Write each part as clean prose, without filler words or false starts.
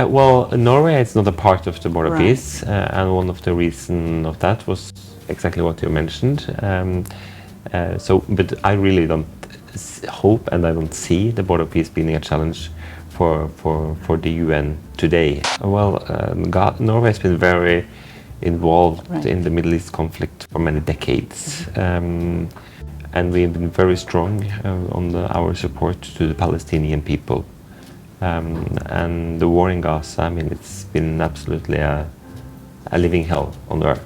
Well, Norway is not a part of the Board of Right. Peace, and one of the reasons of that was exactly what you mentioned. But I really don't hope, and I don't see the Board of Peace being a challenge for the UN today. Well, Norway has been very involved Right. in the Middle East conflict for many decades. And we've been very strong on our support to the Palestinian people. And the war in Gaza, I mean, it's been absolutely a living hell on earth.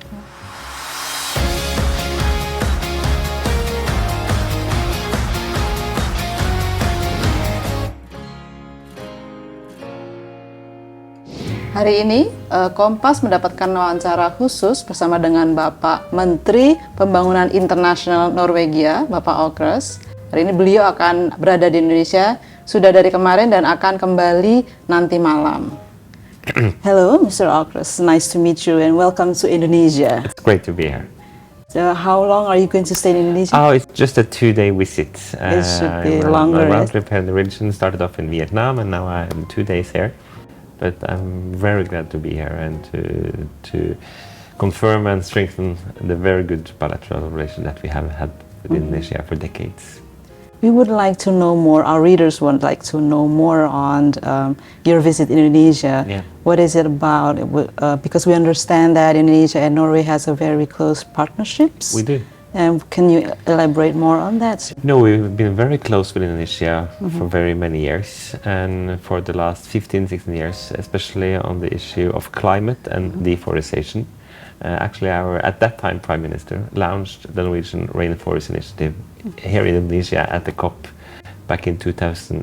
Hari ini Kompas mendapatkan wawancara khusus bersama dengan Bapak Menteri Pembangunan Internasional Norwegia, Bapak Aukrust. Hari ini beliau akan berada di Indonesia, sudah dari kemarin dan akan kembali nanti malam. Hello, Mr. Aukrust. Nice to meet you and welcome to Indonesia. It's great to be here. So how long are you going to stay in Indonesia? Oh, it's just a 2-day visit. It should be longer. My round trip here in the region started off in Vietnam, and now I'm 2 days here. But I'm very glad to be here and to confirm and strengthen the very good bilateral relation that we have had with Indonesia for decades. We would like to know more, our readers would like to know more on your visit in Indonesia. Yeah. What is it about? Because we understand that Indonesia and Norway has a very close partnerships. We do. Can you elaborate more on that? No, we've been very close with Indonesia for very many years, and for the last 15-16 years, especially on the issue of climate and deforestation. Actually, our, at that time, Prime Minister launched the Norwegian Rainforest Initiative here in Indonesia at the COP back in 2007.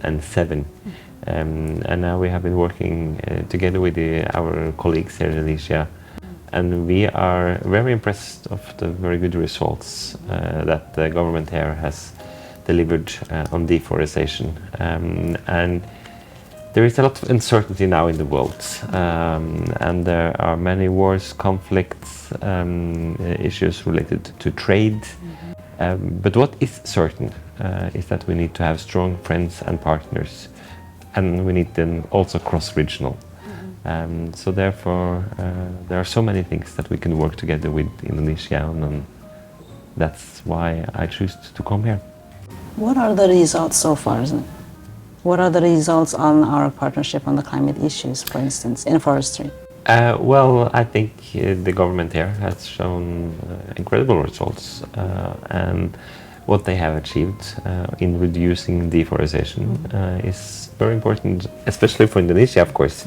And now we have been working together with our colleagues here in Indonesia, and we are very impressed of the very good results that the government here has delivered on deforestation. And there is a lot of uncertainty now in the world, and there are many wars, conflicts, issues related to trade. But what is certain is that we need to have strong friends and partners, and we need them also cross-regional. So therefore, there are so many things that we can work together with Indonesia on, and that's why I choose to come here. What are the results so far? What are the results on our partnership on the climate issues, for instance, in forestry? Well, I think the government here has shown incredible results, and what they have achieved in reducing deforestation is very important, especially for Indonesia, of course,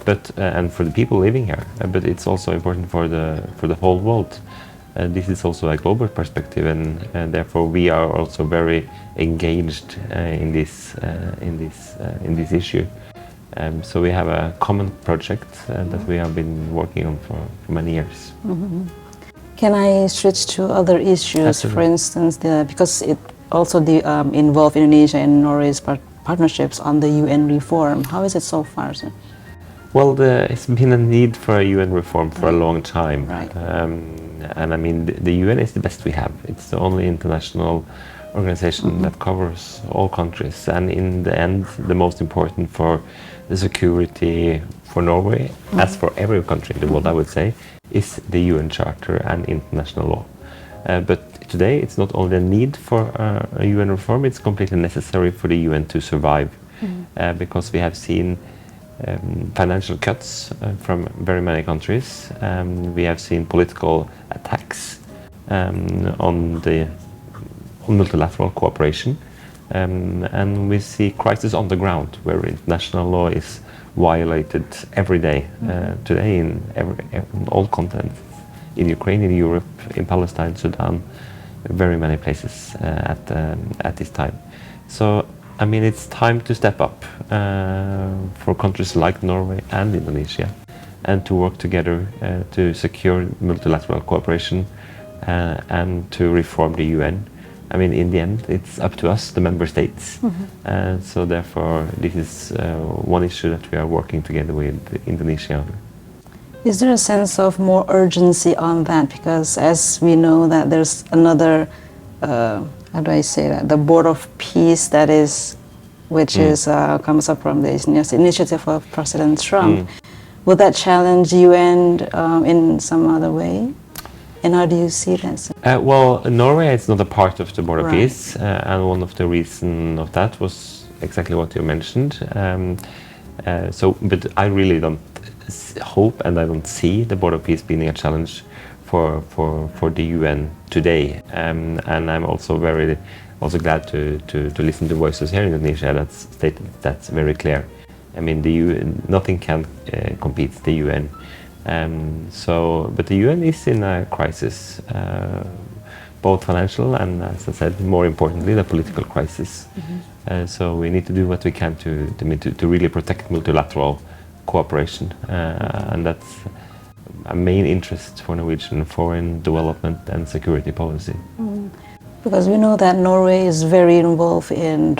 but and for the people living here. But it's also important for the whole world. This is also a global perspective, and therefore we are also very engaged in this issue. So we have a common project that we have been working on for many years. Can I switch to other issues? Absolutely. For instance, because it also involve Indonesia and Norway's partnerships on the UN reform. How is it so far, sir? Well, it's been a need for a UN reform for a long time. Right. And I mean, the UN is the best we have. It's the only international organization that covers all countries. And in the end, the most important for the security for Norway, as for every country in the world, I would say, is the UN Charter and international law. But today, it's not only a need for a UN reform, it's completely necessary for the UN to survive. Because we have seen financial cuts from very many countries. We have seen political attacks on multilateral cooperation, and we see crisis on the ground where international law is violated every day today in all continents, in Ukraine, in Europe, in Palestine, Sudan, very many places at this time. So I mean, it's time to step up for countries like Norway and Indonesia, and to work together to secure multilateral cooperation and to reform the UN. I mean, in the end, it's up to us, the member states. So therefore, this is one issue that we are working together with Indonesia. Is there a sense of more urgency on that? Because as we know that there's another, how do I say that, the Board of Peace that is which is comes up from the initiative of President Trump. Would that challenge UN in some other way? And how do you see that? Well, Norway is not a part of the Board of Right. Peace, and one of the reasons of that was exactly what you mentioned. But I really don't hope, and I don't see the Board of Peace being a challenge for the UN today. And I'm also glad to listen to voices here in Indonesia that stated that's very clear. I mean, nothing can compete the UN. But the UN is in a crisis, both financial and, as I said, more importantly, the political crisis. So we need to do what we can to really protect multilateral cooperation, and that's a main interest for Norwegian foreign development and security policy. Because we know that Norway is very involved in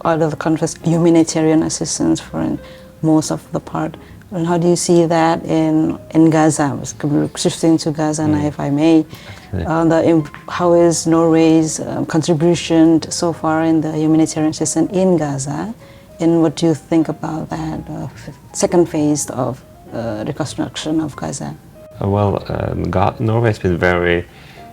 all of the countries' humanitarian assistance for most of the part. And how do you see that in Gaza? Shifting to Gaza now, if I may. How is Norway's contribution so far in the humanitarian assistance in Gaza? And what do you think about that second phase of reconstruction of Gaza? Norway has been very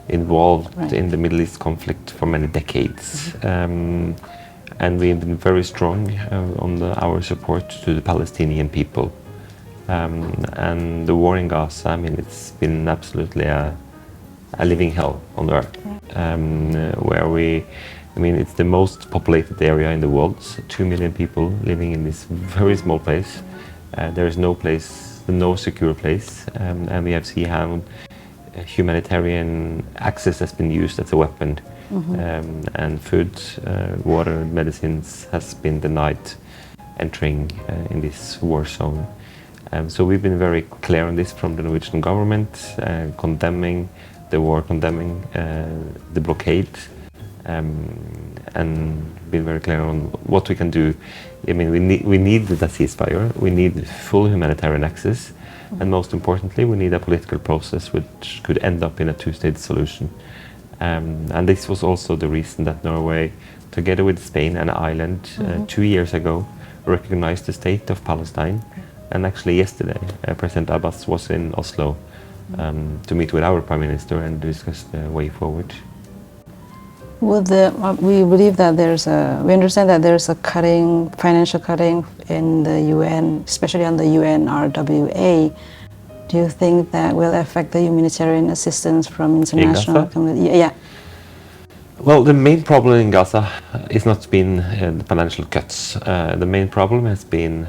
involved in the Middle East conflict for many decades. And we've been very strong on our support to the Palestinian people. And the war in Gaza, I mean, it's been absolutely a living hell on earth. It's the most populated area in the world, 2 million people living in this very small place. There is no secure place, and we have seen how humanitarian access has been used as a weapon. And food, water, medicines has been denied entering in this war zone. So we've been very clear on this from the Norwegian government, condemning the war, condemning the blockade, and been very clear on what we can do. I mean, we need the ceasefire, we need full humanitarian access, and most importantly, we need a political process which could end up in a two-state solution. And this was also the reason that Norway, together with Spain and Ireland, 2 years ago, recognized the state of Palestine. And actually yesterday, President Abbas was in Oslo to meet with our Prime Minister and discuss the way forward. We believe that we understand that there's a financial cutting in the UN, especially on the UNRWA. Do you think that will affect the humanitarian assistance from international community? Yeah. Well, the main problem in Gaza is not been the financial cuts. The main problem has been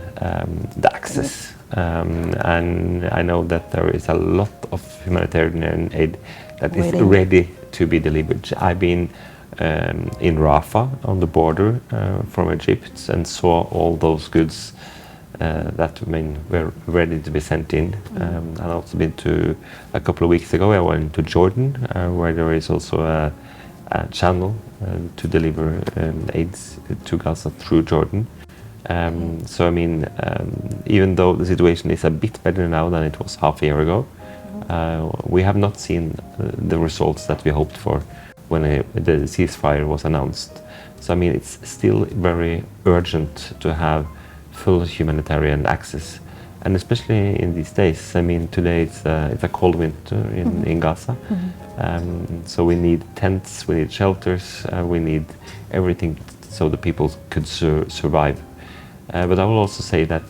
the access. And I know that there is a lot of humanitarian aid that is ready to be delivered. I've been in Rafah on the border from Egypt and saw all those goods that were ready to be sent in. And I've also been a couple of weeks ago, I went to Jordan, where there is also a channel to deliver aids to Gaza through Jordan. So I mean, even though the situation is a bit better now than it was half a year ago, we have not seen the results that we hoped for when the ceasefire was announced. So I mean, it's still very urgent to have full humanitarian access, and especially in these days. I mean, today it's a cold winter in Gaza, so we need tents, we need shelters, we need everything so the people could survive. But I will also say that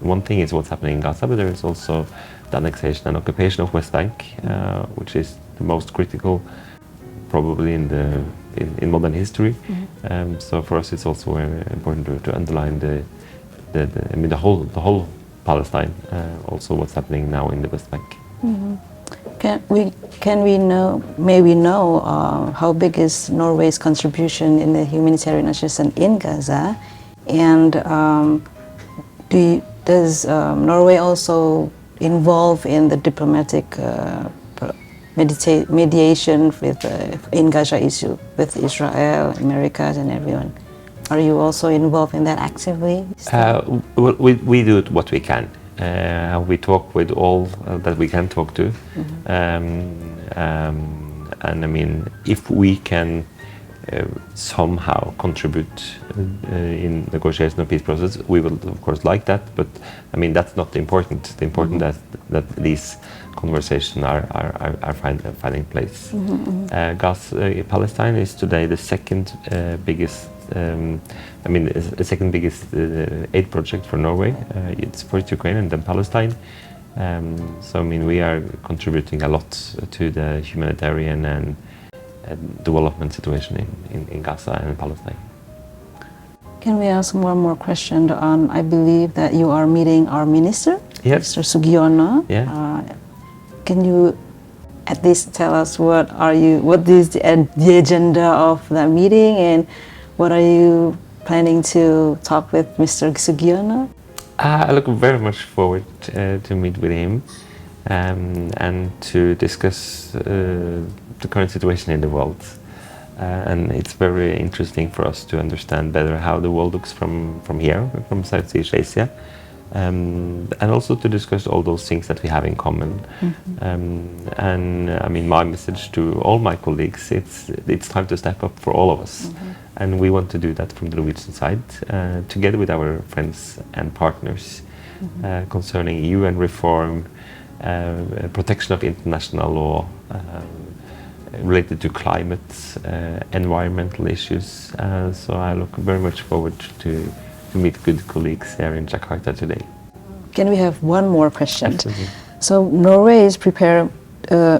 one thing is what's happening in Gaza, but there is also the annexation and occupation of West Bank, which is the most critical, probably in modern history. So for us, it's also very important to underline the whole Palestine, also what's happening now in the West Bank. May we know how big is Norway's contribution in the humanitarian assistance in Gaza, and does Norway also involve in the diplomatic mediation in Gaza issue with Israel, Americas, and everyone? Are you also involved in that actively? We do what we can. We talk with all that we can talk to. And I mean, if we can somehow contribute in negotiation of peace process. We will of course like that, but I mean that's not important. The important that these conversations are finding place. Gaza, Palestine is today the second biggest. The second biggest aid project for Norway. It's first Ukraine and then Palestine. So I mean we are contributing a lot to the humanitarian and development situation in Gaza and Palestine. Can we ask one more question on, I believe that you are meeting our minister, Yes. Mr. Sugiono. Yeah. Can you at least tell us what is the agenda of that meeting, and what are you planning to talk with Mr. Sugiono? I look very much forward to meet with him and to discuss the current situation in the world. And it's very interesting for us to understand better how the world looks from here, from Southeast Asia, and also to discuss all those things that we have in common. And I mean, my message to all my colleagues, it's time to step up for all of us. And we want to do that from the Norwegian side, together with our friends and partners, concerning UN reform, protection of international law, related to climate, environmental issues. So I look very much forward to meet good colleagues here in Jakarta today. Can we have one more question? Absolutely. So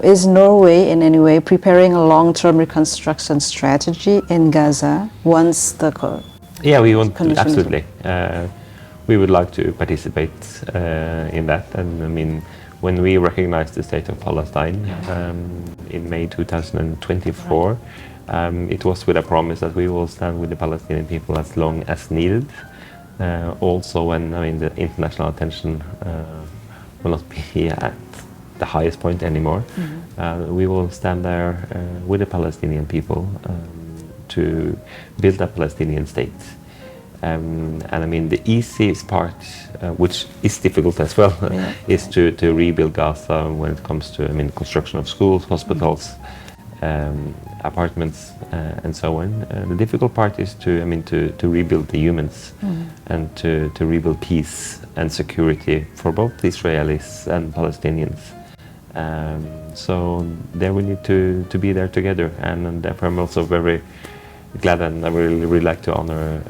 is Norway in any way preparing a long-term reconstruction strategy in Gaza once the Yeah, we want to, conditions- absolutely. We would like to participate in that, and I mean, when we recognized the state of Palestine in May 2024, it was with a promise that we will stand with the Palestinian people as long as needed. Also, when the international attention will not be at the highest point anymore, we will stand there with the Palestinian people to build a Palestinian state. And I mean, the easiest part, which is difficult as well, is to rebuild Gaza when it comes to construction of schools, hospitals, apartments, and so on. The difficult part is to rebuild the humans and to rebuild peace and security for both Israelis and Palestinians. So there we need to be there together, and therefore I'm also very glad, and I really like to honor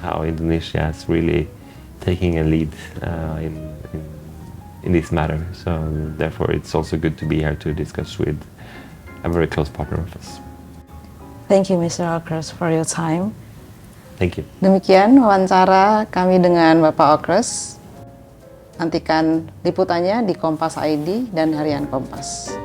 how Indonesia is really taking a lead in this matter. So therefore it's also good to be here to discuss with a very close partner of us. Thank you, Mr. Aukrust, for your time. Thank you. Demikian wawancara kami dengan Bapak Aukrust. Nantikan liputannya di Kompas.id dan Harian Kompas.